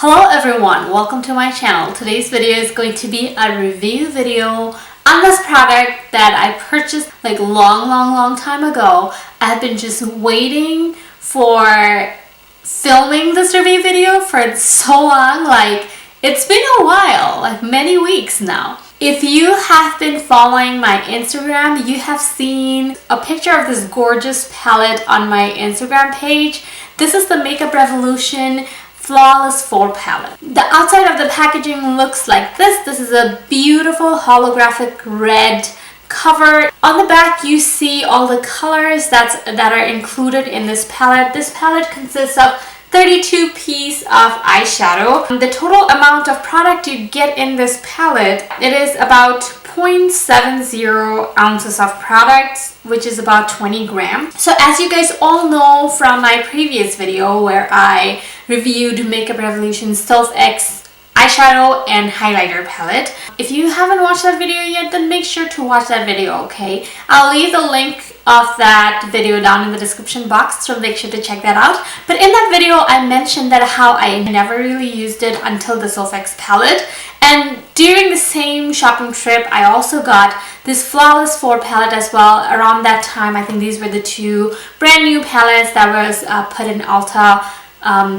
Hello everyone, welcome to my channel. Today's video is going to be a review video on this product that I purchased like long time ago. I've been just waiting for filming this review video for so long, like it's been a while, like many weeks now. If you have been following my Instagram, you have seen a picture of this gorgeous palette on my Instagram page. This is the Makeup Revolution Flawless 4 palette. The outside of the packaging looks like this. This is a beautiful holographic red cover. On the back you see all the colors that are included in this palette. This palette consists of 32 pieces of eyeshadow. The total amount of product you get in this palette, it is about 0.70 ounces of products, which is about 20 grams. So as you guys all know from my previous video where I reviewed Makeup Revolution's SophX eyeshadow and highlighter palette. If you haven't watched that video yet, then make sure to watch that video, okay? I'll leave the link of that video down in the description box, so make sure to check that out. But in that video, I mentioned that how I never really used it until the SophX palette. And during the same shopping trip, I also got this Flawless 4 palette as well. Around that time, I think these were the two brand new palettes that was put in Ulta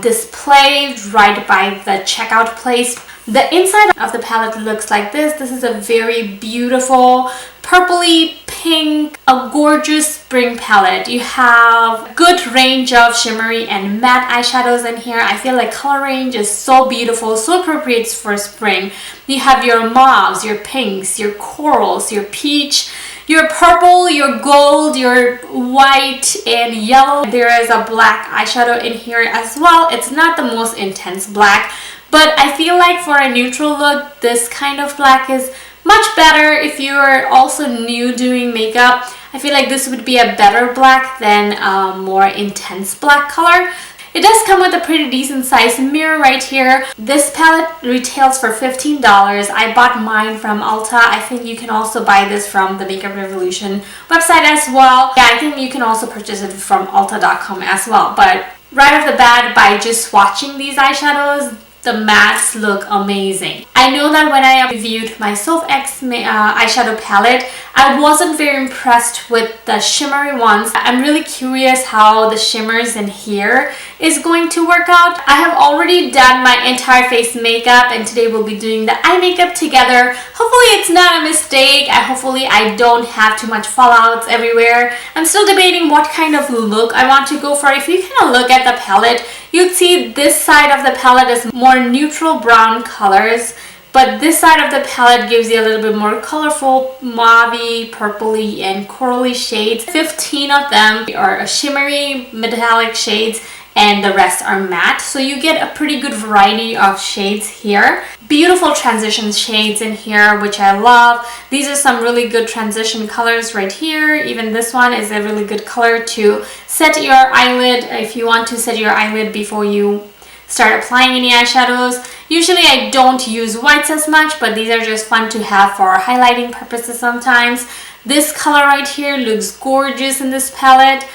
display right by the checkout place. The inside of the palette looks like this. This is a very beautiful purpley pink, a gorgeous spring palette. You have good range of shimmery and matte eyeshadows in here. I feel like color range is so beautiful, so appropriate for spring. You have your mauves, your pinks, your corals, your peach, your purple, your gold, your white and yellow. There is a black eyeshadow in here as well. It's not the most intense black, but I feel like for a neutral look, this kind of black is much better. If you're also new doing makeup, I feel like this would be a better black than a more intense black color. It does come with a pretty decent size mirror right here. This palette retails for $15. I bought mine from Ulta. I think you can also buy this from the Makeup Revolution website as well. Yeah, I think you can also purchase it from Ulta.com as well. But right off the bat, by just swatching these eyeshadows, the mattes look amazing. I know that when I reviewed my SophX eyeshadow palette, I wasn't very impressed with the shimmery ones. I'm really curious how the shimmers in here is going to work out. I have already done my entire face makeup and today we'll be doing the eye makeup together. Hopefully it's not a mistake. Hopefully I don't have too much fallouts everywhere. I'm still debating what kind of look I want to go for. If you kind of look at the palette, you'd see this side of the palette is more neutral brown colors, but this side of the palette gives you a little bit more colorful mauve, purpley and corally shades. 15 of them are shimmery metallic shades and the rest are matte, so you get a pretty good variety of shades here. Beautiful transition shades in here, which I love. These are some really good transition colors right here. Even this one is a really good color to set your eyelid if you want to set your eyelid before you start applying any eyeshadows. Usually I don't use whites as much, but these are just fun to have for highlighting purposes sometimes. This color right here looks gorgeous in this palette.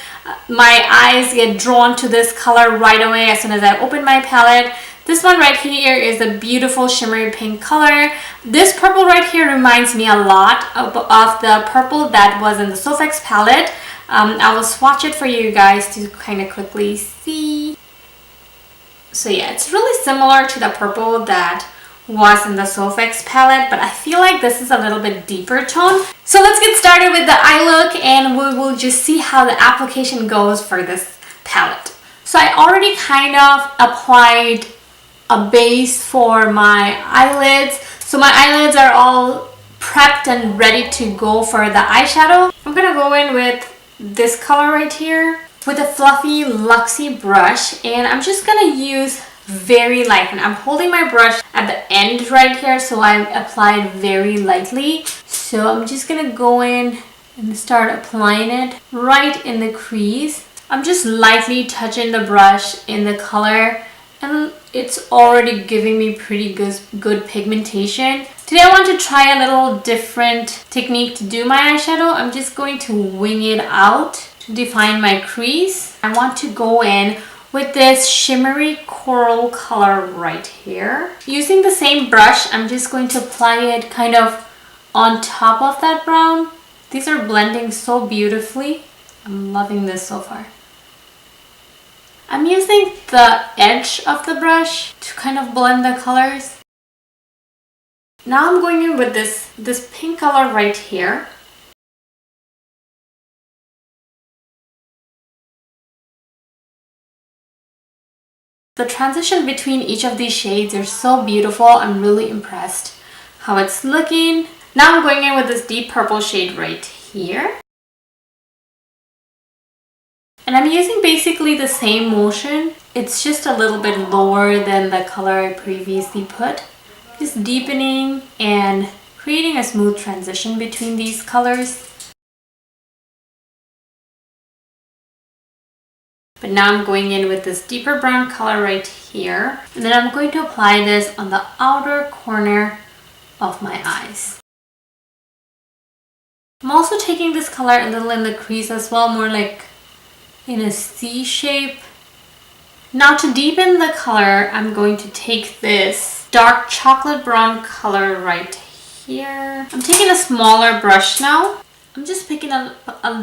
My eyes get drawn to this color right away as soon as I open my palette. This one right here is a beautiful shimmery pink color. This purple right here reminds me a lot of the purple that was in the SophX palette. I will swatch it for you guys to kind of quickly see. So yeah, it's really similar to the purple that was in the SophX palette, but I feel like this is a little bit deeper tone. So let's get started with the eye look and we will just see how the application goes for this palette. So I already kind of applied a base for my eyelids. So my eyelids are all prepped and ready to go for the eyeshadow. I'm gonna go in with this color right here with a fluffy luxy brush, and I'm just gonna use very light, and I'm holding my brush at the end right here, so I applied very lightly. So I'm just gonna go in and start applying it right in the crease. I'm just lightly touching the brush in the color and it's already giving me pretty good pigmentation. Today I want to try a little different technique to do my eyeshadow. I'm just going to wing it out to define my crease. I want to go in with this shimmery coral color right here. Using the same brush, I'm just going to apply it kind of on top of that brown. These are blending so beautifully. I'm loving this so far. I'm using the edge of the brush to kind of blend the colors. Now I'm going in with this pink color right here. The transition between each of these shades are so beautiful. I'm really impressed how it's looking. Now I'm going in with this deep purple shade right here. And I'm using basically the same motion. It's just a little bit lower than the color I previously put. Just deepening and creating a smooth transition between these colors. But now I'm going in with this deeper brown color right here. And then I'm going to apply this on the outer corner of my eyes. I'm also taking this color a little in the crease as well, more like in a C shape. Now to deepen the color, I'm going to take this dark chocolate brown color right here. I'm taking a smaller brush now. I'm just picking a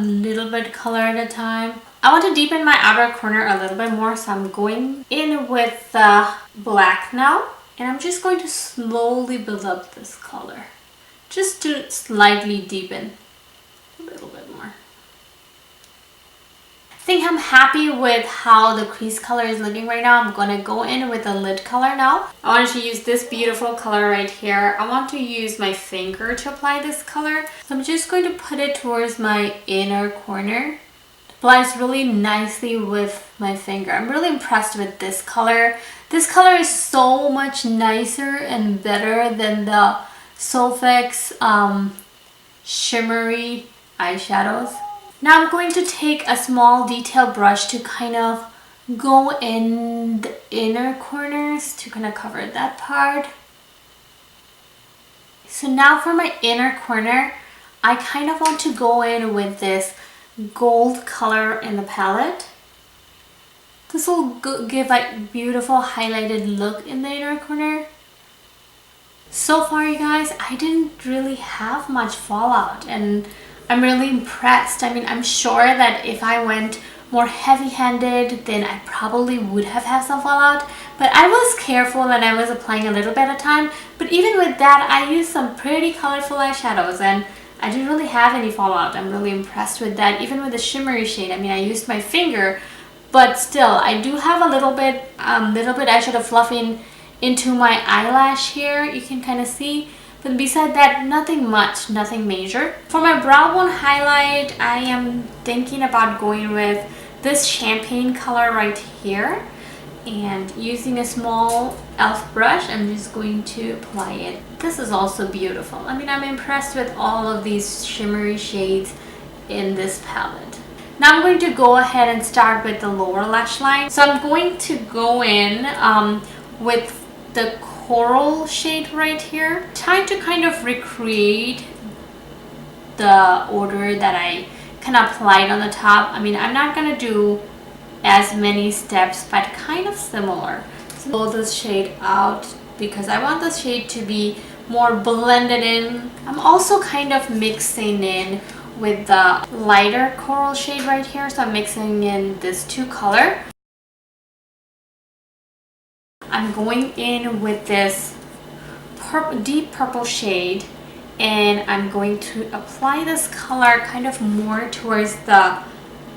little bit color at a time. I want to deepen my outer corner a little bit more, so I'm going in with the black now. And I'm just going to slowly build up this color, just to slightly deepen a little bit more. I think I'm happy with how the crease color is looking right now. I'm going to go in with the lid color now. I want to use this beautiful color right here. I want to use my finger to apply this color. So I'm just going to put it towards my inner corner. Applies really nicely with my finger. I'm really impressed with this color. This color is so much nicer and better than the SophX shimmery eyeshadows. Now I'm going to take a small detail brush to kind of go in the inner corners to kind of cover that part. So now for my inner corner, I kind of want to go in with this gold color in the palette. This will give a beautiful highlighted look in the inner corner. So far, you guys, I didn't really have much fallout and I'm really impressed. I mean, I'm sure that if I went more heavy-handed, then I probably would have had some fallout. But I was careful and I was applying a little bit at a time. But even with that, I used some pretty colorful eyeshadows and I didn't really have any fallout. I'm really impressed with that. Even with the shimmery shade, I mean, I used my finger, but still, I do have a little bit eyeshadow fluffing into my eyelash here. You can kind of see. But beside that, nothing much, nothing major. For my brow bone highlight, I am thinking about going with this champagne color right here. And using a small e.l.f. brush, I'm just going to apply it. This is also beautiful. I mean, I'm impressed with all of these shimmery shades in this palette. Now I'm going to go ahead and start with the lower lash line. So I'm going to go in with the coral shade right here, trying to kind of recreate the order that I kind of applied on the top. I mean, I'm not going to do as many steps, but kind of similar. So pull this shade out because I want this shade to be more blended in. I'm also kind of mixing in with the lighter coral shade right here. So I'm mixing in this two color. I'm going in with this deep purple shade and I'm going to apply this color kind of more towards the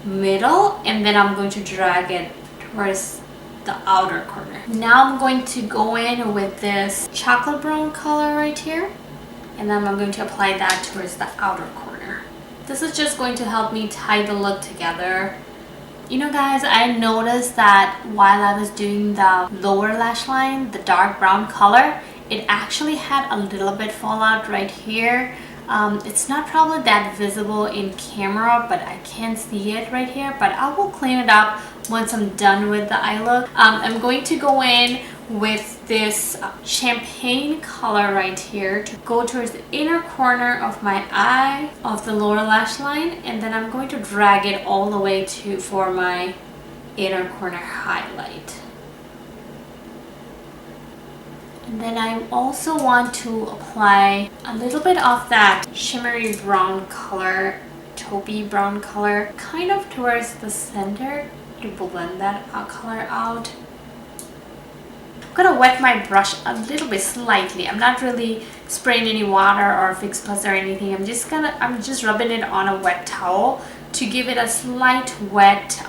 middle and then I'm going to drag it towards the outer corner. Now I'm going to go in with this chocolate brown color right here and then I'm going to apply that towards the outer corner. This is just going to help me tie the look together. You know guys, I noticed that while I was doing the lower lash line, the dark brown color, it actually had a little bit fallout right here. It's not probably that visible in camera, but I can see it right here. But I will clean it up once I'm done with the eye look. I'm going to go in with this champagne color right here to go towards the inner corner of my eye of the lower lash line, and then I'm going to drag it all the way to for my inner corner highlight. And then I also want to apply a little bit of that shimmery brown color, taupey brown color, kind of towards the center to blend that color out. I'm gonna wet my brush a little bit slightly. I'm not really spraying any water or Fix Plus or anything. I'm just rubbing it on a wet towel to give it a slight wet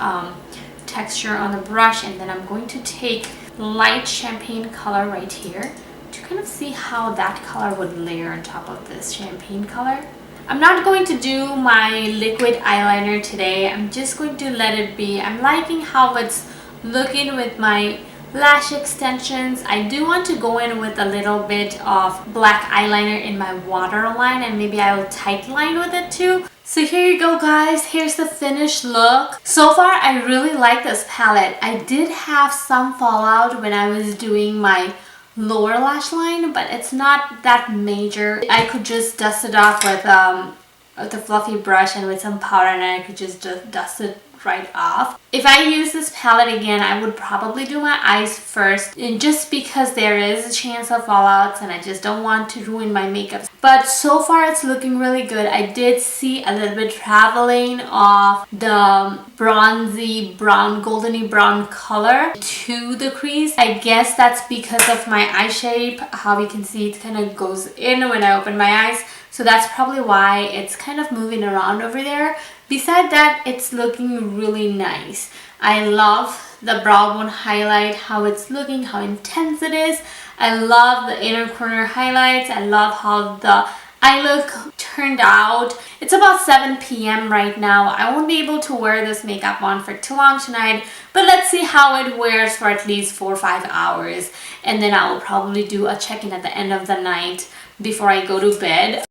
texture on the brush, and then I'm going to take light champagne color right here to kind of see how that color would layer on top of this champagne color. I'm not going to do my liquid eyeliner today. I'm just going to let it be. I'm liking how it's looking with my lash extensions. I do want to go in with a little bit of black eyeliner in my waterline, and maybe I will tightline with it too. So here you go, guys. Here's the finished look. So far, I really like this palette. I did have some fallout when I was doing my lower lash line, but it's not that major. I could just dust it off with a fluffy brush and with some powder, and I could just dust it right off. If I use this palette again, I would probably do my eyes first, and just because there is a chance of fallouts and I just don't want to ruin my makeup. But so far it's looking really good. I did see a little bit traveling of the bronzy brown, goldeny brown color to the crease. I guess that's because of my eye shape. How you can see it kind of goes in when I open my eyes. So that's probably why it's kind of moving around over there. Beside that, it's looking really nice. I love the brow bone highlight, how it's looking, how intense it is. I love the inner corner highlights. I love how the eye look turned out. It's about 7 p.m. right now. I won't be able to wear this makeup on for too long tonight, but let's see how it wears for at least 4 or 5 hours. And then I will probably do a check-in at the end of the night before I go to bed.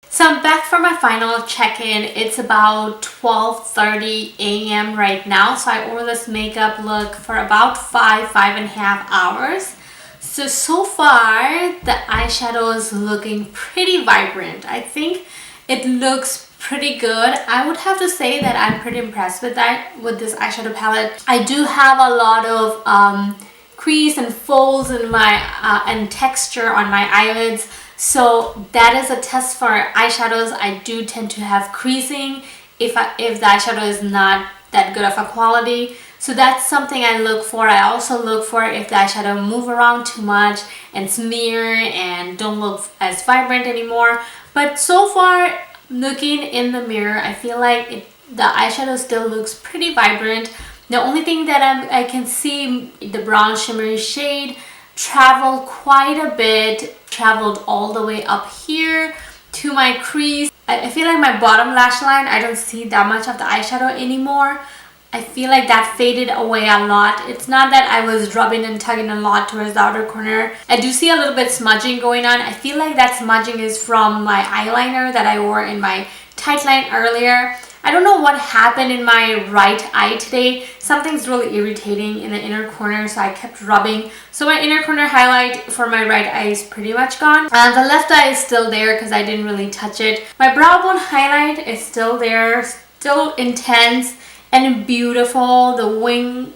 So I'm back for my final check-in. It's about 12:30 a.m. right now. So I wore this makeup look for about 5.5 hours. So far the eyeshadow is looking pretty vibrant. I think it looks pretty good. I would have to say that I'm pretty impressed with this eyeshadow palette. I do have a lot of crease and folds in my and texture on my eyelids. So that is a test for eyeshadows. I do tend to have creasing if the eyeshadow is not that good of a quality. So that's something I look for. I also look for if the eyeshadow move around too much and smear and don't look as vibrant anymore. But so far, looking in the mirror, I feel like the eyeshadow still looks pretty vibrant. The only thing that I can see, the brown shimmery shade traveled quite a bit, traveled all the way up here to my crease. I feel like my bottom lash line, I don't see that much of the eyeshadow anymore. I feel like that faded away a lot. It's not that I was rubbing and tugging a lot towards the outer corner. I do see a little bit smudging going on. I feel like that smudging is from my eyeliner that I wore in my tight line earlier. I don't know what happened in my right eye today. Something's really irritating in the inner corner, so I kept rubbing. So my inner corner highlight for my right eye is pretty much gone. The left eye is still there because I didn't really touch it. My brow bone highlight is still there, still intense and beautiful. The wing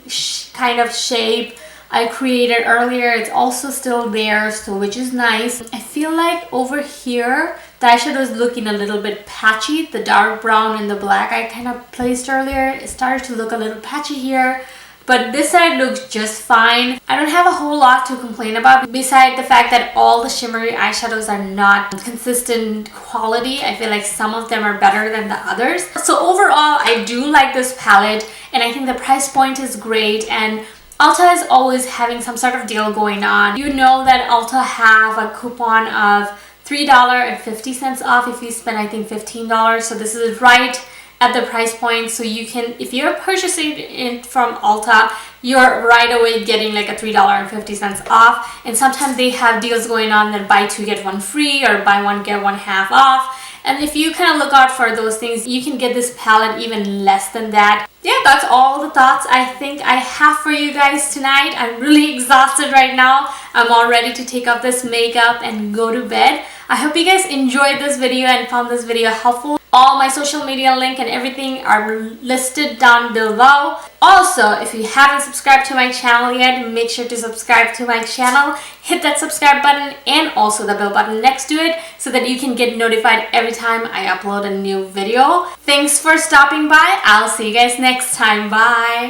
kind of shape I created earlier, it's also still there, so which is nice. I feel like over here the eyeshadow is looking a little bit patchy. The dark brown and the black I kind of placed earlier, it started to look a little patchy here, but this side looks just fine. I don't have a whole lot to complain about besides the fact that all the shimmery eyeshadows are not consistent quality. I feel like some of them are better than the others. So overall, I do like this palette, and I think the price point is great, and Ulta is always having some sort of deal going on. You know that Ulta have a coupon of $3.50 off if you spend, I think, $15. So this is right at the price point. So you can, if you're purchasing it from Ulta, you're right away getting like a $3.50 off. And sometimes they have deals going on that buy two get one free or buy one get one half off. And if you kind of look out for those things, you can get this palette even less than that. Yeah, that's all the thoughts I think I have for you guys tonight. I'm really exhausted right now. I'm all ready to take off this makeup and go to bed. I hope you guys enjoyed this video and found this video helpful. All my social media link and everything are listed down below. Also, if you haven't subscribed to my channel yet, make sure to subscribe to my channel. Hit that subscribe button and also the bell button next to it so that you can get notified every time I upload a new video. Thanks for stopping by. I'll see you guys next time. Bye.